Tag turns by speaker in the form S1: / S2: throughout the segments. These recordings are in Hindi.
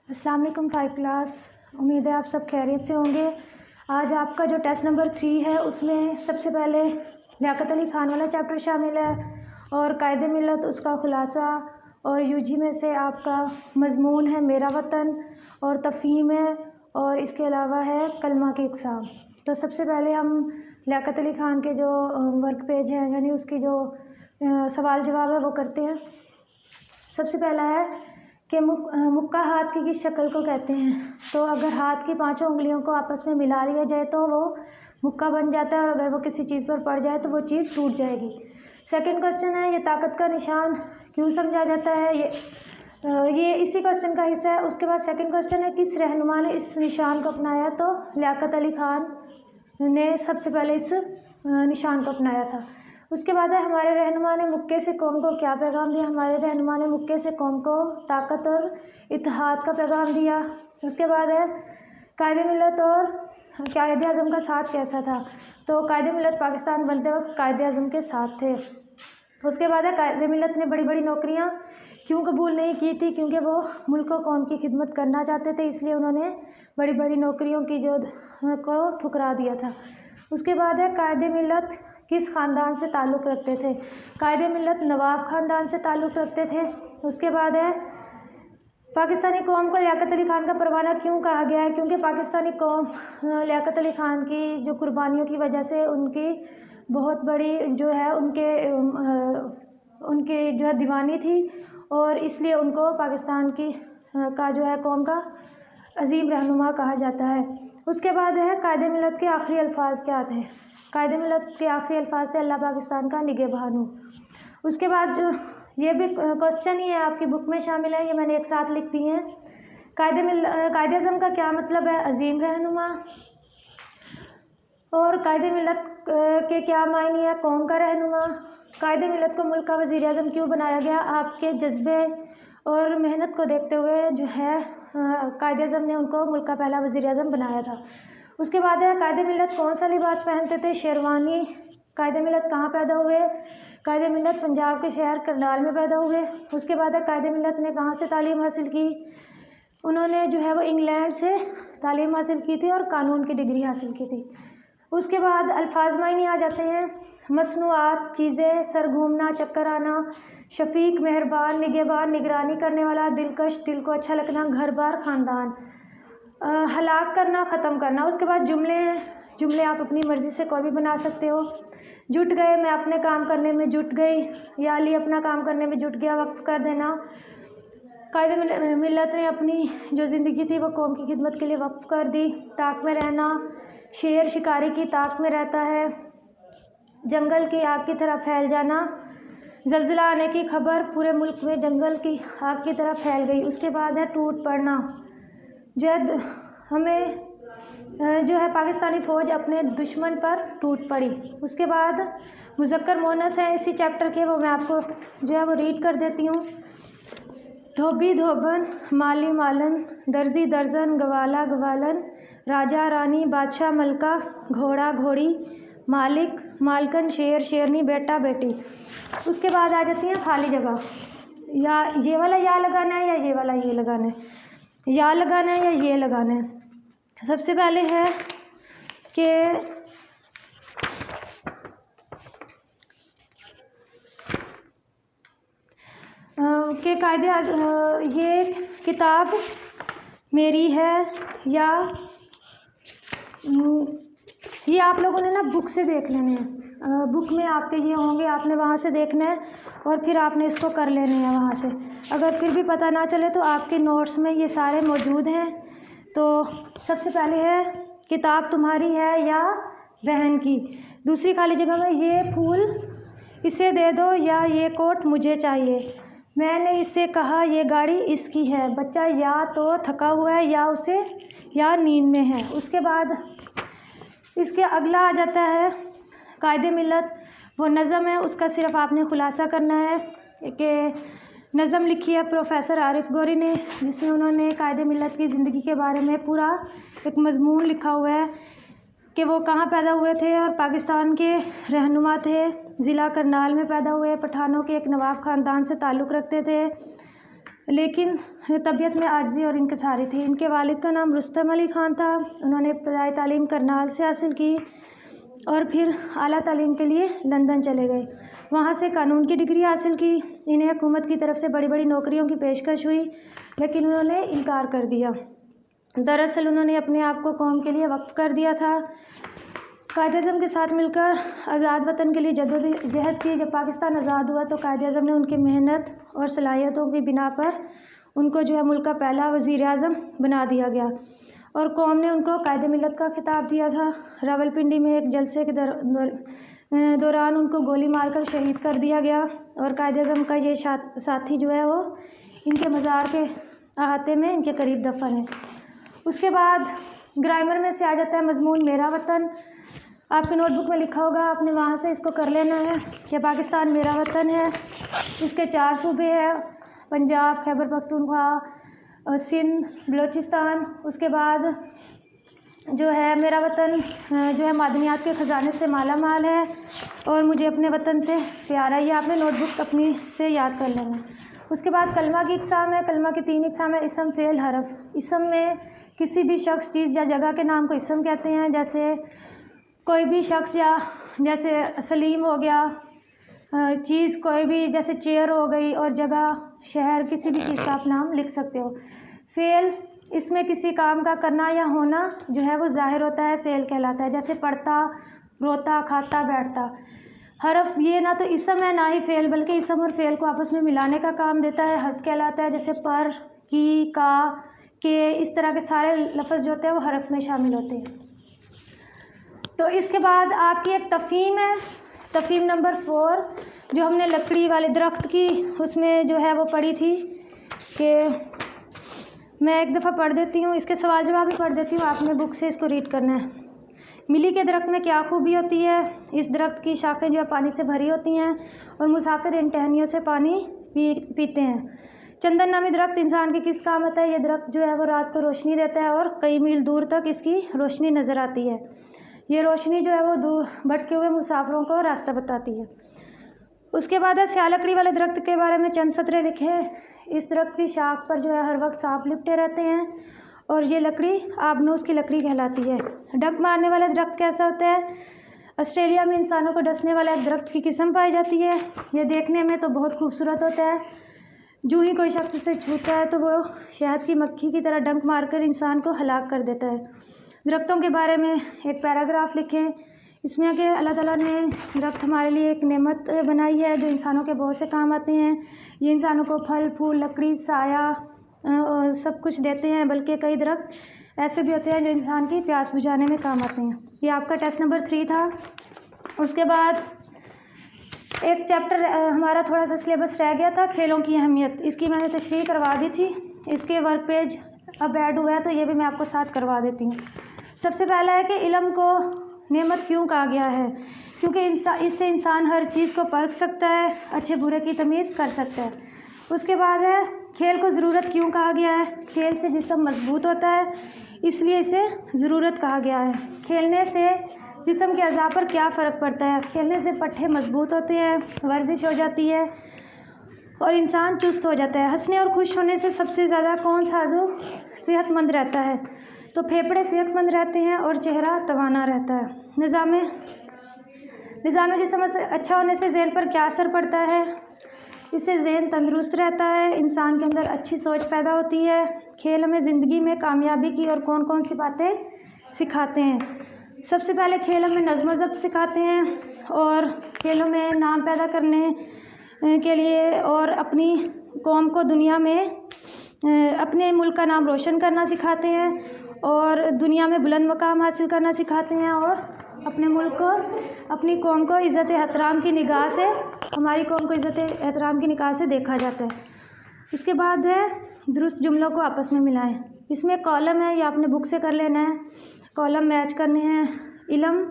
S1: अस्सलाम वालेकुम 5 क्लास। उम्मीद है आप सब खैरियत से होंगे। आज आपका जो टेस्ट नंबर 3 है उसमें सबसे पहले लियाकत अली ख़ान वाला चैप्टर शामिल है और कायदे मिलत उसका ख़ुलासा, और यूजी में से आपका मज़मून है मेरा वतन और तफ़हीम है, और इसके अलावा है कलमा की इक़साम। तो सबसे पहले हम लियाकत अली ख़ान के जो वर्क पेज है यानी उसकी जो सवाल जवाब है वो करते हैं। सबसे पहला है कि मुक्का हाथ की किस शक्ल को कहते हैं। तो अगर हाथ की पांचों उंगलियों को आपस में मिला लिया जाए तो वो मुक्का बन जाता है, और अगर वो किसी चीज़ पर पड़ जाए तो वो चीज़ टूट जाएगी। सेकंड क्वेश्चन है ये ताकत का निशान क्यों समझा जाता है। ये इसी क्वेश्चन का हिस्सा है। उसके बाद सेकंड क्वेश्चन है किस रहनुमा ने इस निशान को अपनाया। तो लियाकत अली ख़ान ने सबसे पहले इस निशान को अपनाया था। उसके बाद है हमारे रहनुमा ने मुक्के से कौम को क्या पैगाम दिया। हमारे रहनुमा ने मुक्के से कौम को ताकत और इत्तेहाद का पैगाम दिया। उसके बाद है कायदे मिलत और कायदे आज़म का साथ कैसा था। तो कायदे मिलत पाकिस्तान बनते वक्त कायदे आज़म के साथ थे। उसके बाद है कायदे मिलत ने बड़ी बड़ी नौकरियां क्यों कबूल नहीं की थी। क्योंकि वो मुल्क और कौम की खिदमत करना चाहते थे, इसलिए उन्होंने बड़ी बड़ी नौकरियों की जो को ठुकरा दिया था। उसके बाद है कायदे मिलत किस ख़ानदान से ताल्लुक़ रखते थे। कायदे मिलत नवाब ख़ानदान से ताल्लुक़ रखते थे। उसके बाद है पाकिस्तानी कौम को लियाकत अली ख़ान का परवाना क्यों कहा गया है। क्योंकि पाकिस्तानी कौम लियाकत अली ख़ान की जो कुर्बानियों की वजह से उनकी बहुत बड़ी जो है उनके जो है दीवानी थी, और इसलिए उनको पाकिस्तान की का जो है कौम का अजीम रहनुमा कहा जाता है। उसके बाद है कायदे मिलत के आखिरी अल्फाज क्या थे। कायदे मिलत के आखिरी अल्फाज थे अल्लाह पाकिस्तान का निगहबान। उसके बाद जो ये भी क्वेश्चन ही है आपकी बुक में शामिल है, ये मैंने एक साथ लिख दी हैं। कायदे आज़म का क्या मतलब है। अजीम रहनुमा। और कायदे मिलत के क्या मायने है। कौम का रहनुमा। कायदे मिलत को मुल्क का वज़ीर आज़म क्यों बनाया गया। आपके जज्बे और मेहनत को देखते हुए जो है कायदे आज़म ने उनको मुल्क का पहला वज़ीर आज़म बनाया था। उसके बाद है कायदे मिलत कौन सा लिबास पहनते थे। शेरवानी। कायदे मिलत कहाँ पैदा हुए। कायदे मिलत पंजाब के शहर करनाल में पैदा हुए। उसके बाद है कायदे मिलत ने कहाँ से तालीम हासिल की। उन्होंने जो है वो इंग्लैंड से तालीम हासिल की थी और कानून की डिग्री हासिल की थी। उसके बाद अल्फाज मायने आ जाते हैं। मसनूआत चीज़ें, सर घूमना, चक्कर आना, शफीक, मेहरबान, निगहबान, निगरानी करने वाला, दिलकश, दिल को अच्छा लगना, घर बार, ख़ानदान, हलाक करना, ख़त्म करना। उसके बाद जुमले हैं। जुमले आप अपनी मर्ज़ी से कोई भी बना सकते हो। जुट गए, मैं अपने काम करने में जुट गई, या अली अपना काम करने में जुट गया, वक्फ कर देना। कायदे मिलत ने अपनी जो ज़िंदगी थी वो कौम की खिदमत के लिए वक्फ कर दी। ताक में रहना, शेर शिकारी की ताक में रहता है। जंगल की आग की तरह फैल जाना, ज़लज़ला आने की खबर पूरे मुल्क में जंगल की आग की तरह फैल गई। उसके बाद है टूट पड़ना, जो है हमें जो है पाकिस्तानी फ़ौज अपने दुश्मन पर टूट पड़ी। उसके बाद मुज़क्कर मोनस है इसी चैप्टर के, वो मैं आपको जो है वो रीड कर देती हूँ। धोबी धोबन, माली मालन, दर्जी दर्जन, गवाला गवालन, राजा रानी, बादशाह मलका, घोड़ा घोड़ी, मालिक मालकन, शेर शेरनी, बेटा बेटी। उसके बाद आ जाती हैं खाली जगह। या ये वाला या लगाना है या ये वाला ये लगाना है, या लगाना है या ये लगाना है। सबसे पहले है कि कायदे ये किताब मेरी है, या ये आप लोगों ने ना बुक से देख लेने हैं। बुक में आपके ये होंगे, आपने वहाँ से देखना है और फिर आपने इसको कर लेने हैं वहाँ से। अगर फिर भी पता ना चले तो आपके नोट्स में ये सारे मौजूद हैं। तो सबसे पहले है किताब तुम्हारी है या बहन की। दूसरी खाली जगह में ये फूल इसे दे दो, या ये कोट मुझे चाहिए। मैंने इससे कहा ये गाड़ी इसकी है। बच्चा या तो थका हुआ है या नींद में है। उसके बाद इसके अगला आ जाता है कायदे मिलत, वो नज़म है, उसका सिर्फ आपने खुलासा करना है कि नज़म लिखी है प्रोफेसर आरिफ गौरी ने, जिसमें उन्होंने कायदे मिलत की ज़िंदगी के बारे में पूरा एक मज़मून लिखा हुआ है कि वो कहाँ पैदा हुए थे और पाकिस्तान के रहनुमा थे। ज़िला करनाल में पैदा हुए, पठानों के एक नवाब ख़ानदान से ताल्लुक़ रखते थे। लेकिन तबीयत में आजिज़ी और इंकिसारी थी। इनके वालिद का नाम रुस्तम अली ख़ान था। उन्होंने इब्तदाई तालीम करनाल से हासिल की और फिर आला तालीम के लिए लंदन चले गए। वहाँ से कानून की डिग्री हासिल की। इन्हें हुकूमत की तरफ से बड़ी बड़ी नौकरियों की पेशकश हुई, लेकिन उन्होंने इनकार कर दिया। दरअसल उन्होंने अपने आप को कौम के लिए वक्फ कर दिया था। कायद-ए-आज़म के साथ मिलकर आज़ाद वतन के लिए जद्दोजहद की। जब पाकिस्तान आज़ाद हुआ तो कायद-ए-आज़म ने उनकी मेहनत और सलाहियतों की बिना पर उनको जो है मुल्क का पहला वज़ीर-ए-आज़म बना दिया गया और कौम ने उनको कायदे मिलत का खिताब दिया था। रावलपिंडी में एक जलसे के दौरान उनको गोली मारकर शहीद कर दिया गया और कायद-ए-आज़म का ये साथी जो है वो इनके मज़ार के अहाते में इनके करीब दफन है। उसके बाद ग्रामर में से आ जाता है मज़मून मेरा वतन। आपके नोटबुक में लिखा होगा, आपने वहाँ से इसको कर लेना है कि पाकिस्तान मेरा वतन है। इसके 4 सूबे हैं, पंजाब, खैबर पख्तूनख्वा, सिंध, बलूचिस्तान। उसके बाद जो है मेरा वतन जो है मादनियात के ख़जाने से माला माल है और मुझे अपने वतन से प्यार है। ये आपने नोटबुक अपनी से याद कर लेना। उसके बाद कलमा की इक़साम है। कलमा की 3 इक़साम है, इसम, फ़ेल, हरफ। इसम में किसी भी शख्स, चीज़ या जगह के नाम को इसम कहते हैं। जैसे कोई भी शख्स या जैसे सलीम हो गया, चीज़ कोई भी जैसे चेयर हो गई, और जगह, शहर, किसी भी चीज़ का आप नाम लिख सकते हो। फ़ेल, इसमें किसी काम का करना या होना जो है वो ज़ाहिर होता है, फ़ेल कहलाता है। जैसे पढ़ता, रोता, खाता, बैठता। हरफ, ये ना तो इसम है ना ही फ़ेल, बल्कि इसम और फ़ेल को आपस में मिलाने का काम देता है, हर्फ कहलाता है। जैसे पर, की, का, के, इस तरह के सारे लफ्ज़ जो होते हैं वो हरफ में शामिल होते हैं। तो इसके बाद आपकी एक तफ़हीम है, तफ़हीम नंबर 4, जो हमने लकड़ी वाले दरख्त की उसमें जो है वो पढ़ी थी, कि मैं एक दफ़ा पढ़ देती हूँ, इसके सवाल जवाब भी पढ़ देती हूँ, आपने बुक से इसको रीड करना है। मिली के दरख्त में क्या खूबी होती है? इस दरख्त की शाखें जो है पानी से भरी होती हैं और मुसाफिर इन टहनियों से पानी पीते हैं। चंदन नामी दरख्त इंसान की किस काम आता है? ये दरख्त जो है वो रात को रोशनी देता है और कई मील दूर तक इसकी रोशनी नज़र आती है। ये रोशनी जो है वो दूर भटके हुए मुसाफिरों को रास्ता बताती है। उसके बाद है स्याह लकड़ी वाले दरख्त के बारे में चंद सतरे लिखे। इस दरख्त की शाख पर जो है हर वक्त सांप लिपटे रहते हैं और ये लकड़ी आबनूस की लकड़ी कहलाती है। डंक मारने वाला दरख्त कैसा होता है? ऑस्ट्रेलिया में इंसानों को डसने वाला एक दरख्त की किस्म पाई जाती है। ये देखने में तो बहुत खूबसूरत होता है, जो ही कोई शख्स इसे छूता है तो वो शहद की मक्खी की तरह डंक मारकर इंसान को हलाक कर देता है। दरख्तों के बारे में एक पैराग्राफ लिखें। इसमें कि अल्लाह ताला ने दरख्त हमारे लिए एक नेमत बनाई है जो इंसानों के बहुत से काम आते हैं। ये इंसानों को फल, फूल, लकड़ी, साया और सब कुछ देते हैं, बल्कि कई दरख्त ऐसे भी होते हैं जो इंसान की प्यास बुझाने में काम आते हैं। ये आपका टेस्ट नंबर 3 था। उसके बाद एक चैप्टर हमारा थोड़ा सा सिलेबस रह गया था, खेलों की अहमियत। इसकी मैंने तशरीह करवा दी थी, इसके वर्क पेज अब ऐड हुआ है तो ये भी मैं आपको साथ करवा देती हूँ। सबसे पहला है कि इल्म को नेमत क्यों कहा गया है? क्योंकि इससे इंसान हर चीज़ को परख सकता है, अच्छे बुरे की तमीज़ कर सकता है। उसके बाद है खेल को ज़रूरत क्यों कहा गया है? खेल से जिस्म मजबूत होता है, इसलिए इसे ज़रूरत कहा गया है। खेलने से जिस्म के अज़ा पर क्या फ़र्क पड़ता है? खेलने से पट्टे मजबूत होते हैं, वर्जिश हो जाती है और इंसान चुस्त हो जाता है। हंसने और खुश होने से सबसे ज़्यादा कौन सा आज़ू सेहतमंद रहता है? तो फेफड़े सेहतमंद रहते हैं और चेहरा तवाना रहता है। निज़ाम जिस्म अच्छा होने से ज़हन पर क्या असर पड़ता है? इससे ज़हन तंदुरुस्त रहता है, इंसान के अंदर अच्छी सोच पैदा होती है। खेल हमें ज़िंदगी में कामयाबी की और कौन कौन सी बातें सिखाते हैं? सबसे पहले खेल हमें नज़्म ज़ब्त सिखाते हैं और खेलों में नाम पैदा करने के लिए और अपनी कौम को दुनिया में अपने मुल्क का नाम रोशन करना सिखाते हैं और दुनिया में बुलंद मकाम हासिल करना सिखाते हैं और अपने मुल्क को, अपनी कौम को इज़्ज़त एहतराम की निगाह से, हमारी कौम को इज़्ज़त एहतराम की निगाह से देखा जाता है। उसके बाद है दुरुस्त जुमलों को आपस में मिलाएं। इसमें कॉलम है, ये आपने बुक से कर लेना है, कॉलम मैच करने हैं। इल्म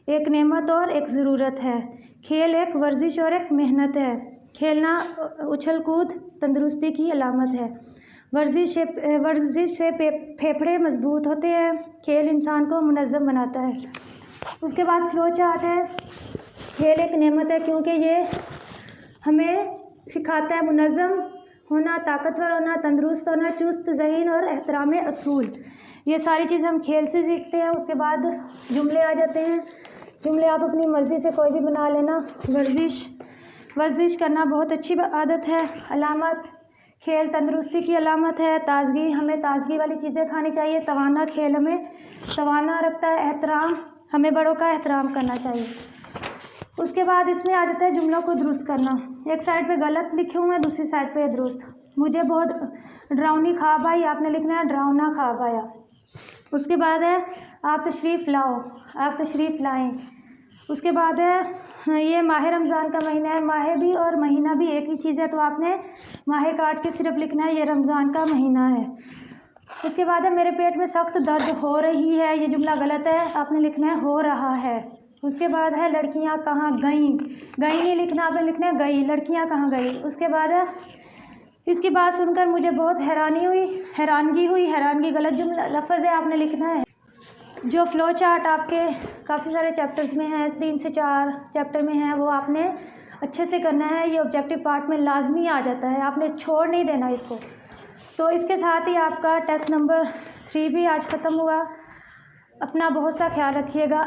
S1: एक नेमत और एक ज़रूरत है। खेल एक वर्जिश और एक मेहनत है। खेलना उछल कूद तंदुरुस्ती की अलामत है। वर्जिश से फेफड़े मजबूत होते हैं। खेल इंसान को मुनज़्ज़म बनाता है। उसके बाद फ्लो चार्ट है। खेल एक नेमत है क्योंकि ये हमें सिखाता है मुनज़्ज़म होना, ताकतवर होना, तंदुरुस्त होना, चुस्त ज़हीन और एहतराम असूल। ये सारी चीज़ें हम खेल से सीखते हैं। उसके बाद जुमले आ जाते हैं। जुमले आप अपनी मर्ज़ी से कोई भी बना लेना। वर्जिश करना बहुत अच्छी आदत है। अलामत, खेल तंदुरुस्ती की अलामत है। ताज़गी, हमें ताज़गी वाली चीज़ें खानी चाहिए। तवाना, खेल हमें तवाना रखता है। एहतराम, हमें बड़ों का एहतराम करना चाहिए। उसके बाद इसमें आ जाता है जुमलों को दुरुस्त करना। एक साइड पे गलत लिखे हुए हैं, दूसरी साइड पे दुरुस्त। मुझे बहुत डरावनी ख्वाब आई, आपने लिखना है डरावना ख्वाब आया। उसके बाद है आप तशरीफ़ लाओ, आप तशरीफ़ लाएं। उसके बाद है ये माह रमज़ान का महीना है। माह भी और महीना भी एक ही चीज़ है, तो आपने माह काट के सिर्फ लिखना है ये रमज़ान का महीना है। उसके बाद है मेरे पेट में सख्त दर्द हो रही है, ये जुमला गलत है, आपने लिखना है हो रहा है। उसके बाद है लड़कियां कहाँ गईं, गई नहीं लिखना, आपने लिखना है गई, लड़कियां कहाँ गई। उसके बाद है इसकी बात सुनकर मुझे बहुत हैरानगी हुई, हैरानगी गलत जुमला लफ्ज़ है, आपने लिखना है। जो फ़्लो चार्ट आपके काफ़ी सारे चैप्टर्स में है, 3 से 4 चैप्टर में है, वो आपने अच्छे से करना है। ये ऑब्जेक्टिव पार्ट में लाजमी आ जाता है, आपने छोड़ नहीं देना इसको। तो इसके साथ ही आपका टेस्ट नंबर 3 भी आज ख़त्म हुआ। अपना बहुत सा ख्याल रखिएगा।